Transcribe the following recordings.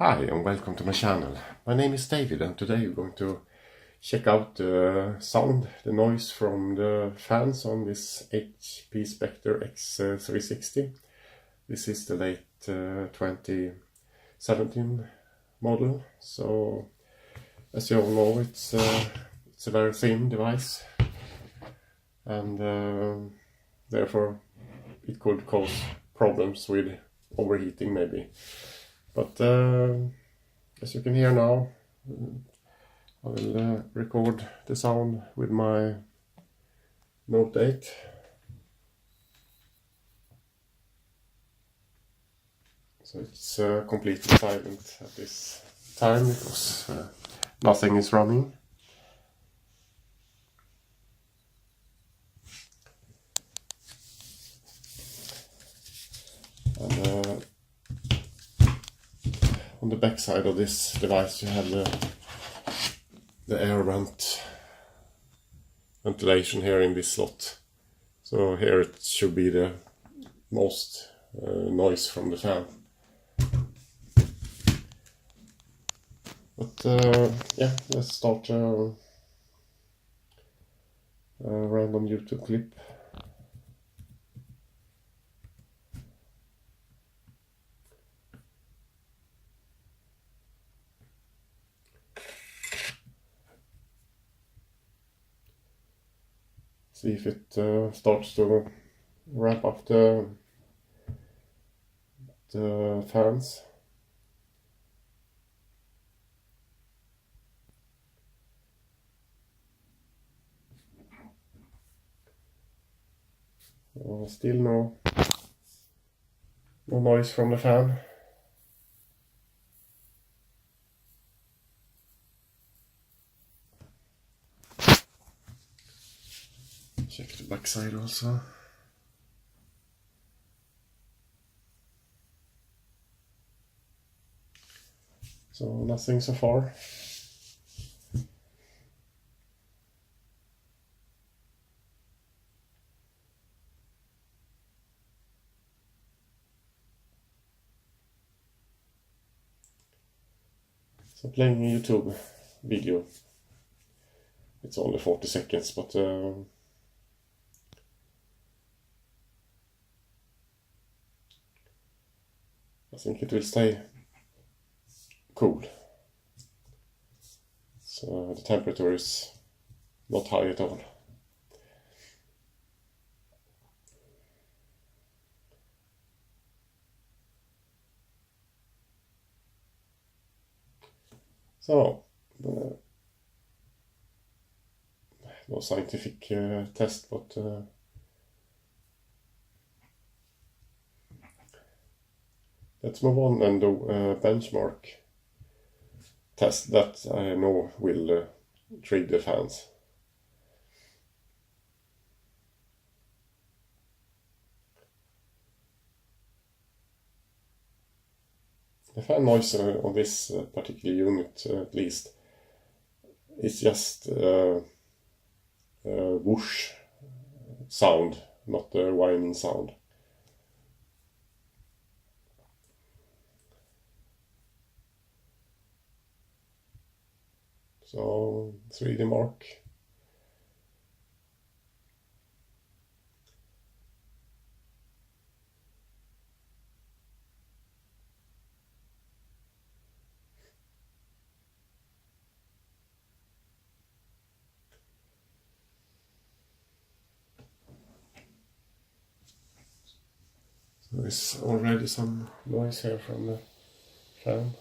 Hi and welcome to my channel. My name is David and today we're going to check out the sound, the noise from the fans on this HP Spectre X360. This is the late 2017 model, so as you all know it's a very thin device and therefore it could cause problems with overheating maybe. But as you can hear now, I will record the sound with my Note 8. So it's completely silent at this time because nothing is running. And on the back side of this device you have the air ventilation here in this slot. So here it should be the most noise from the fan. But yeah, let's start a random YouTube clip. See if it starts to ramp up the fans. Still no noise from the fan. Check the back side also. So nothing so far. So playing a YouTube video. It's only 40 seconds, but I think it will stay cool. So the temperature is not high at all. So no scientific test, but let's move on and do a benchmark test that I know will trigger the fans. The fan noise on this particular unit, at least, is just whoosh sound, not a whining sound. So 3D mark. So there's already some noise here from the fan.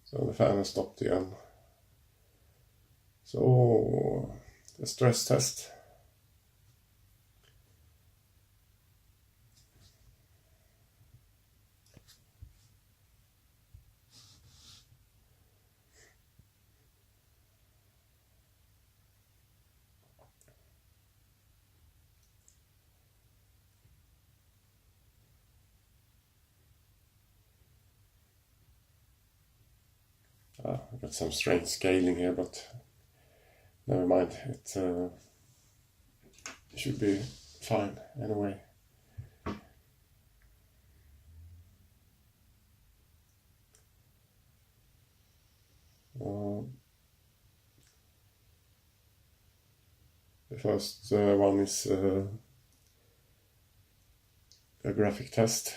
So the fan has stopped again. So the stress test. I got some strange scaling here, but never mind. It should be fine anyway. The first one is a graphic test.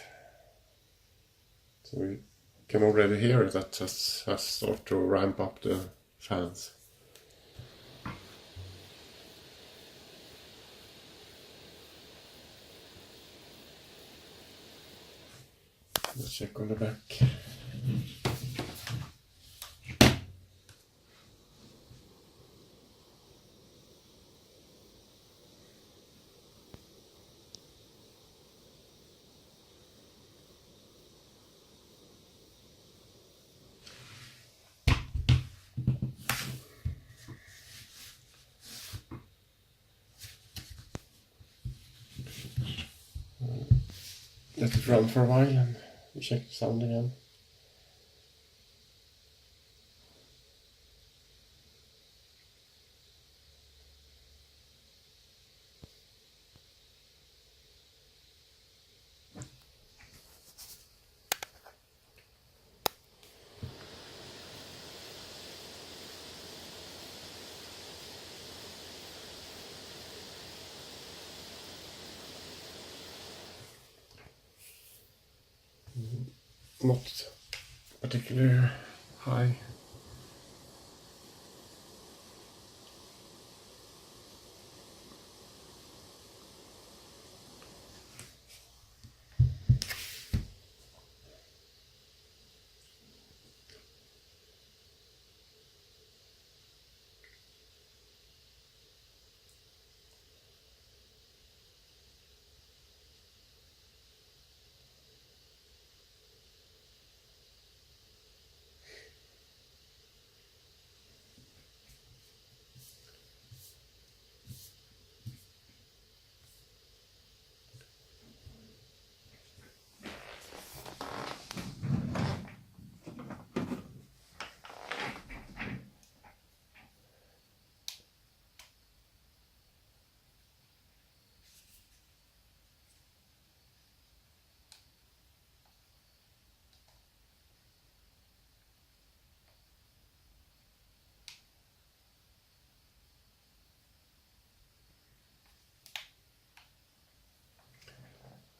So we can already hear that has started to ramp up the fans. Let's check on the back. Let it run for a while and check the sound again. Not particularly high.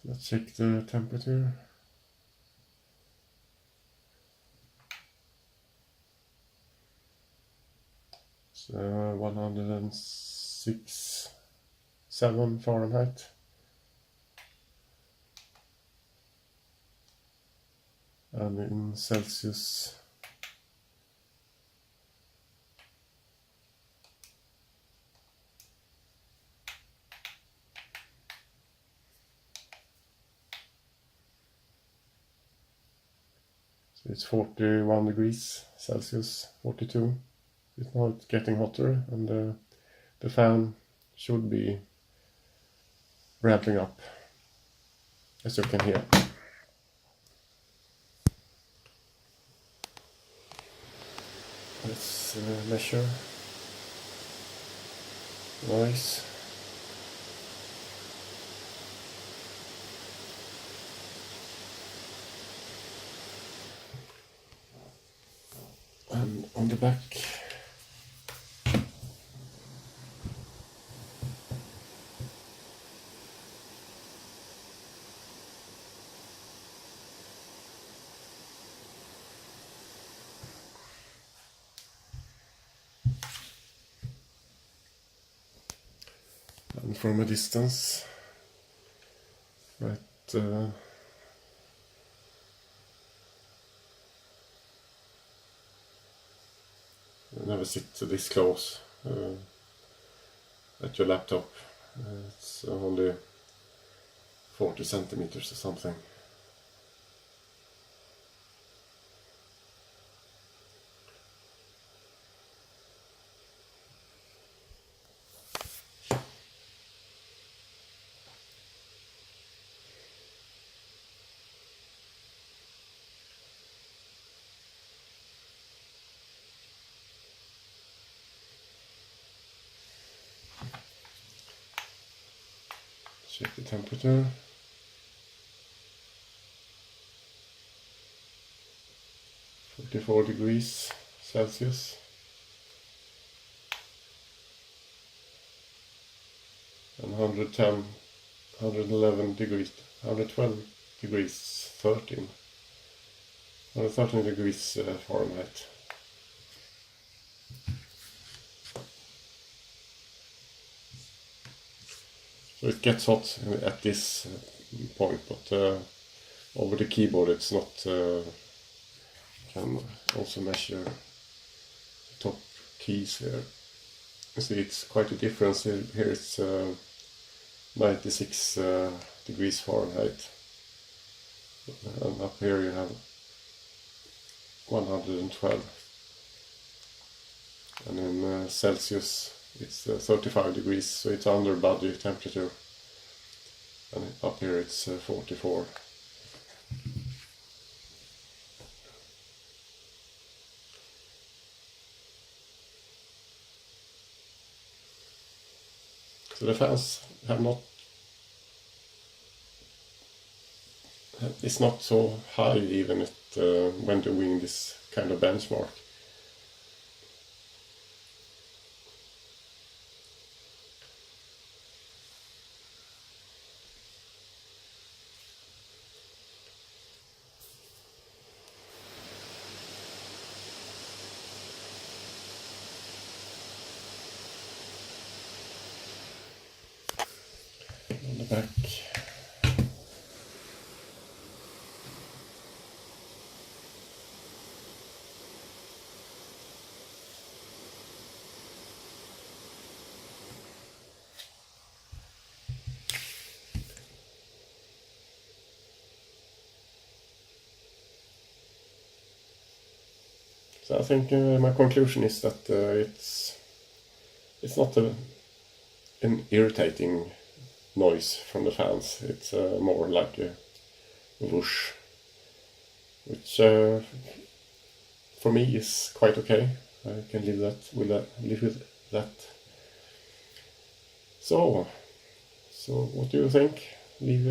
Let's check the temperature. It's 106.7 Fahrenheit. And in Celsius, so it's 41 degrees Celsius, 42. It's now getting hotter, and the fan should be ramping up, as you can hear. Let's measure noise. And on the back, and from a distance, right, never sit this close at your laptop. It's only 40 centimeters or something. Check the temperature. (44 degrees Celsius). And 110, 111 degrees, 112 degrees 13. 113 degrees Fahrenheit. So it gets hot at this point, but over the keyboard it's not. Can also measure the top keys here. You see it's quite a difference. Here it's 96 degrees Fahrenheit, and up here you have 112, and in Celsius it's 35 degrees, so it's under body temperature, and up here it's 44. So the fans have not, it's not so high even when doing this kind of benchmark. On the back. So I think my conclusion is that it's not an irritating noise from the fans. It's more like a whoosh, which for me is quite okay. I can live with that. So what do you think? Leave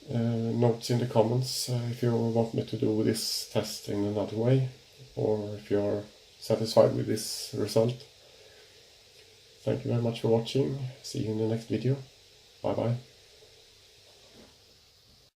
notes in the comments if you want me to do this test in another way, or if you are satisfied with this result. Thank you very much for watching. See you in the next video. Bye bye.